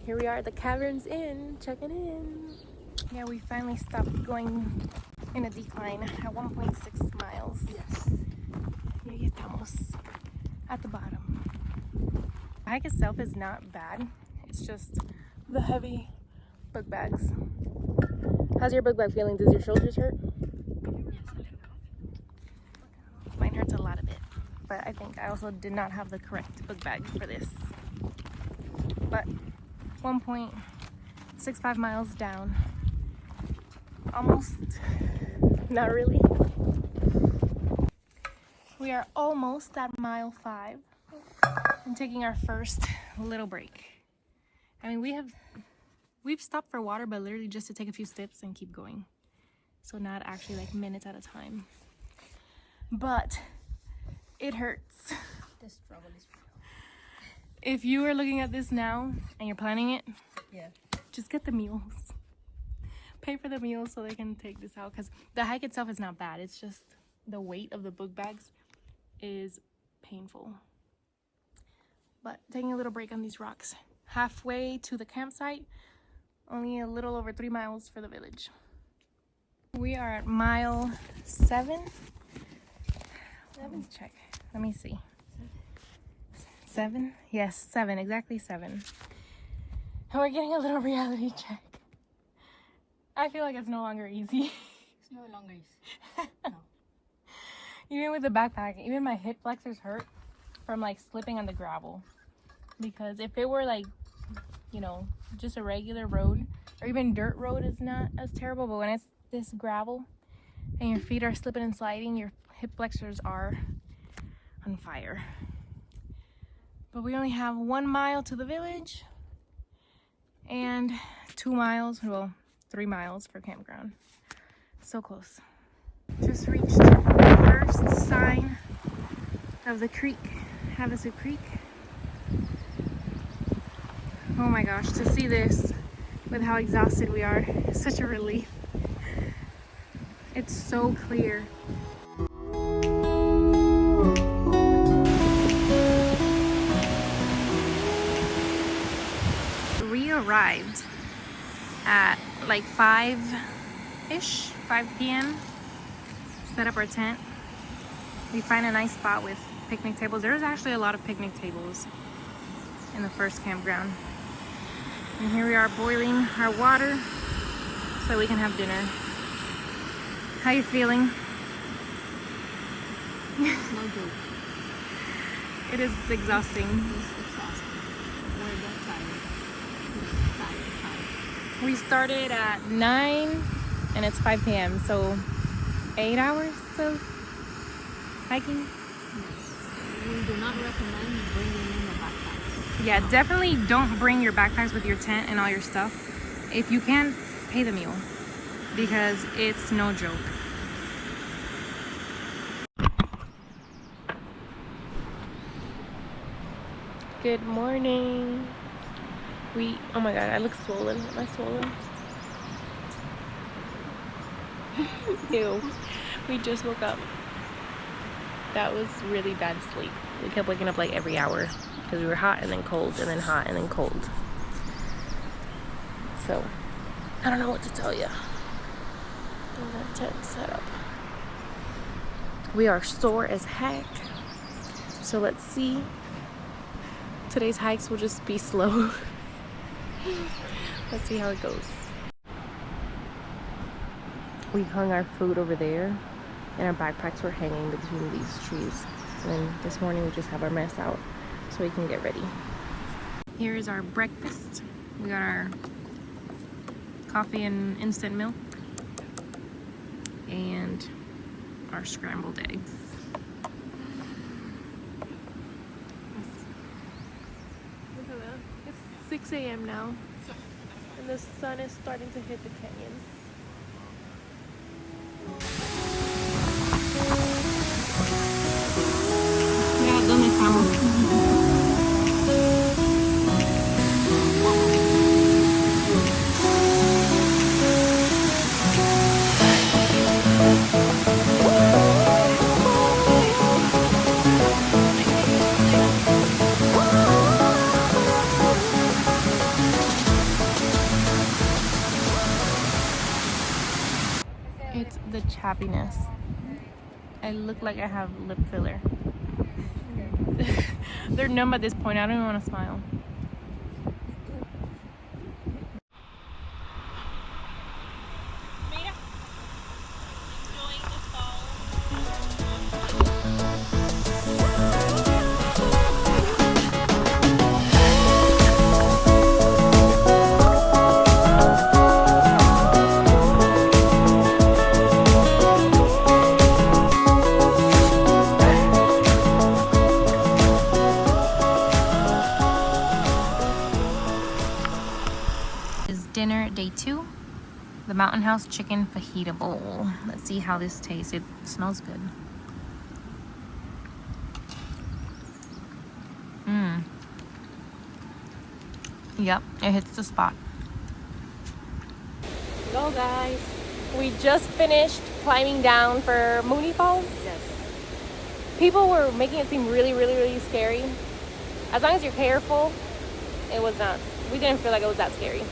Here we are at the Caverns Inn, checking in. Yeah, we finally stopped going in a decline at 1.6 miles. Yes. Ya estamos at the bottom. The hike itself is not bad. It's just the heavy book bags. How's your book bag feeling? Does your shoulders hurt? Mine hurts a lot of it. But I think I also did not have the correct book bag for this. But 1.65 miles down. Almost. Not really. We are almost at mile 5. I'm taking our first little break. I mean, we've stopped for water, but literally just to take a few steps and keep going. So not actually like minutes at a time. But it hurts. The struggle is real. If you are looking at this now and you're planning it, yeah, just get the meals. Pay for the meals so they can take this out, because the hike itself is not bad. It's just the weight of the book bags is painful. But taking a little break on these rocks. Halfway to the campsite, only a little over 3 miles for the village. We are at mile 7. Let me check. Let me see. 7? Yes, 7. Exactly 7. And we're getting a little reality check. I feel like it's no longer easy. It's no longer easy. No. Even with the backpack, even my hip flexors hurt from like slipping on the gravel. Because if it were like, you know, just a regular road or even dirt road is not as terrible, but when it's this gravel and your feet are slipping and sliding, your hip flexors are on fire. But we only have 1 mile to the village and 2 miles, well, 3 miles for campground. So close. Just reached the first sign of the creek, Havasupai Creek. Oh my gosh, to see this with how exhausted we are is such a relief. It's so clear. We arrived at like 5-ish, 5 p.m. Set up our tent. We find a nice spot with picnic tables. There's actually a lot of picnic tables in the first campground. And here we are boiling our water so we can have dinner. How you feeling? It's no joke. It is exhausting. It's exhausting. We're not tired. It's tired. We started at 9 and it's 5 p.m. So 8 hours of hiking. Yes. We do not recommend bringing in the backpacks. Yeah, definitely don't bring your backpacks with your tent and all your stuff. If you can, pay the mule because it's no joke. Good morning. Oh my god, I look swollen. Am I swollen? Ew. We just woke up. That was really bad sleep. We kept waking up like every hour because we were hot and then cold and then hot and then cold. So, I don't know what to tell you. Our tent set up. We are sore as heck. So let's see. Today's hikes will just be slow. Let's see how it goes. We hung our food over there and our backpacks were hanging between these trees. And then this morning we just have our mess out so we can get ready. Here is our breakfast. We got our coffee and instant milk and our scrambled eggs. Look at that. It's 6 a.m. now and the sun is starting to hit the canyons. Yeah, ¿dónde estamos? happiness. I look like I have lip filler. They're numb at this point. I don't even want to smile. Dinner day 2, the Mountain House chicken fajita bowl. Let's see how this tastes. It smells good. Yep, it hits the spot. Hello guys, we just finished climbing down for Mooney Falls. Yes. People were making it seem really scary. As long as you're careful, it was not. We didn't feel like it was that scary.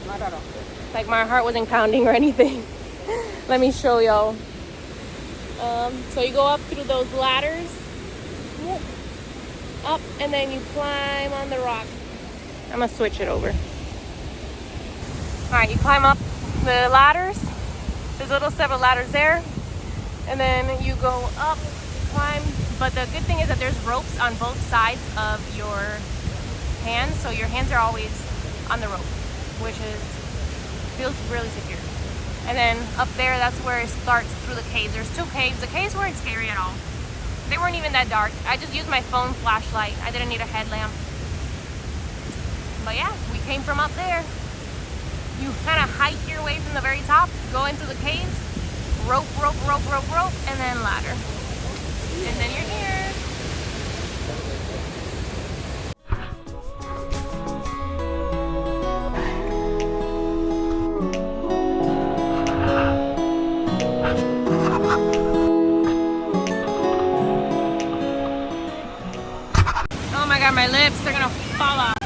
Not at all. Like my heart wasn't pounding or anything. Let me show y'all. So you go up through those ladders, up, and then you climb on the rock. I'm gonna switch it over. All right, you climb up the ladders. There's little several ladders there, and then you go up, climb. But the good thing is that there's ropes on both sides of your hands, so your hands are always on the rope, which feels really secure. And then up there, that's where it starts through the caves. There's 2 caves. The caves weren't scary at all. They weren't even that dark. I just used my phone flashlight. I didn't need a headlamp. But yeah, we came from up there. You kind of hike your way from the very top, go into the caves, rope, and then ladder. And then you're here. Oh my god, my lips, they're gonna fall off.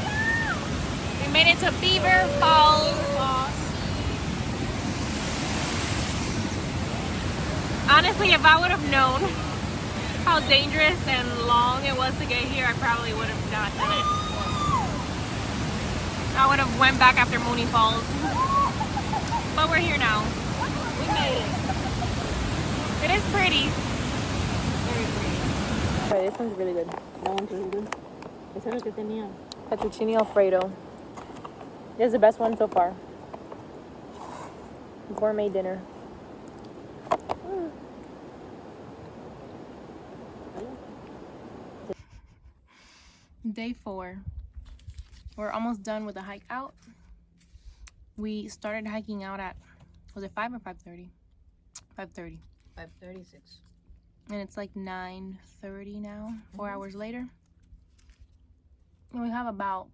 We made it to Beaver Falls. Honestly, if I would have known how dangerous and long it was to get here, I probably would have not done it. I would have went back after Mooney Falls. But we're here now. We made it. It is pretty. Very pretty. Alright, this one's really good. That one's really good. Eso es lo que tenía. Fettuccine Alfredo. This is the best one so far. Gourmet dinner. Day 4. We're almost done with the hike out. We started hiking out at, was it 5 or 5:30? 5:30. 5:36. And it's like 9:30 now, 4 hours later. And we have about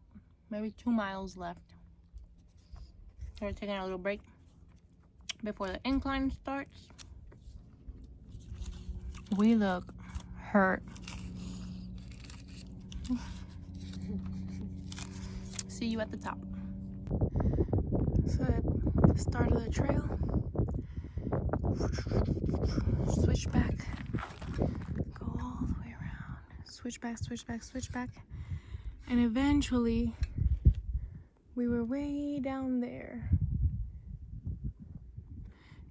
maybe 2 miles left. So we're taking a little break before the incline starts. We look hurt. See you at the top. So at the start of the trail, switch back, go all the way around, switch back, and eventually we were way down there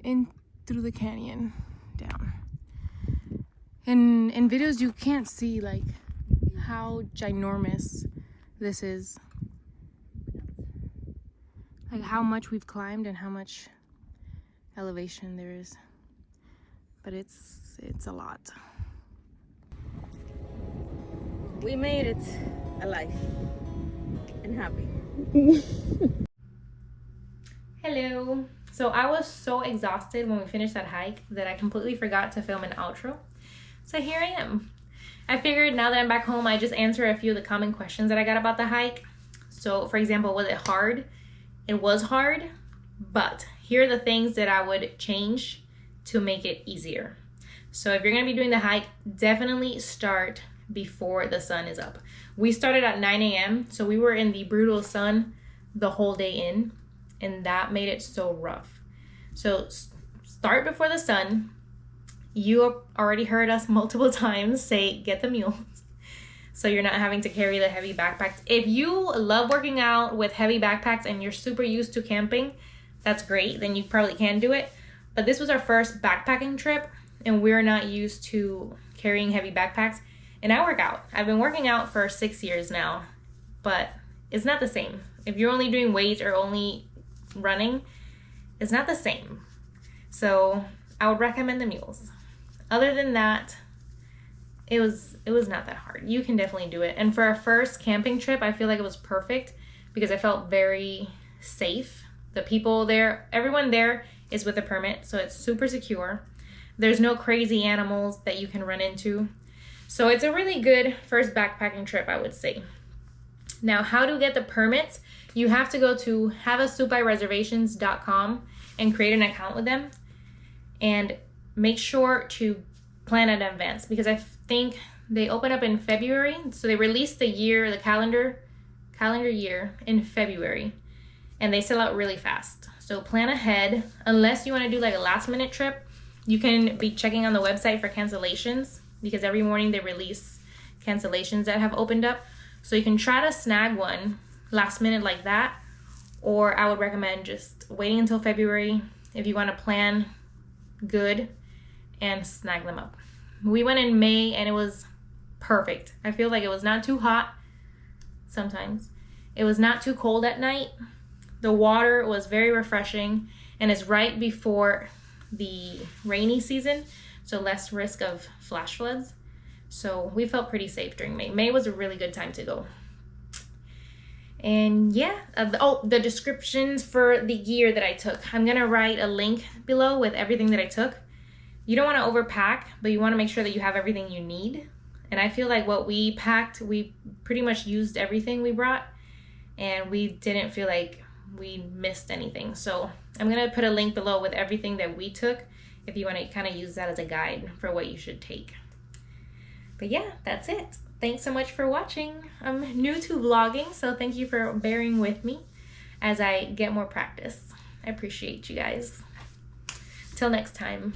in through the canyon down. In videos you can't see like how ginormous this is, like how much we've climbed and how much elevation there is, but it's a lot. We made it alive and happy. Hello. So I was so exhausted when we finished that hike that I completely forgot to film an outro. So here I am. I figured now that I'm back home, I just answer a few of the common questions that I got about the hike. So for example, was it hard? It was hard, but here are the things that I would change to make it easier. So if you're gonna be doing the hike, definitely start before the sun is up. We started at 9 a.m. so we were in the brutal sun the whole day in, and that made it so rough. So start before the sun. You already heard us multiple times say get the mules, so you're not having to carry the heavy backpacks. If you love working out with heavy backpacks and you're super used to camping, that's great, then you probably can do it. But this was our first backpacking trip and we're not used to carrying heavy backpacks. And I work out. I've been working out for 6 years now, but it's not the same. If you're only doing weights or only running, it's not the same. So I would recommend the mules. Other than that, it was not that hard. You can definitely do it. And for our first camping trip, I feel like it was perfect because I felt very safe. The people there, everyone there is with a permit, so it's super secure. There's no crazy animals that you can run into. So it's a really good first backpacking trip, I would say. Now, how to get the permits? You have to go to havasupaireservations.com and create an account with them. And make sure to plan in advance because I think they open up in February. So they release the calendar year in February, and they sell out really fast. So plan ahead. Unless you want to do like a last minute trip, you can be checking on the website for cancellations because every morning they release cancellations that have opened up. So you can try to snag one last minute like that, or I would recommend just waiting until February if you want to plan good and snag them up. We went in May and it was perfect. I feel like it was not too hot sometimes. It was not too cold at night. The water was very refreshing and it's right before the rainy season, so less risk of flash floods. So we felt pretty safe during May. May was a really good time to go. And yeah, the descriptions for the gear that I took. I'm gonna write a link below with everything that I took. You don't want to overpack, but you want to make sure that you have everything you need. And I feel like what we packed, we pretty much used everything we brought, and we didn't feel like we missed anything. So I'm gonna put a link below with everything that we took if you want to kind of use that as a guide for what you should take. But yeah, that's it. Thanks so much for watching. I'm new to vlogging, so thank you for bearing with me as I get more practice. I appreciate you guys. Till next time.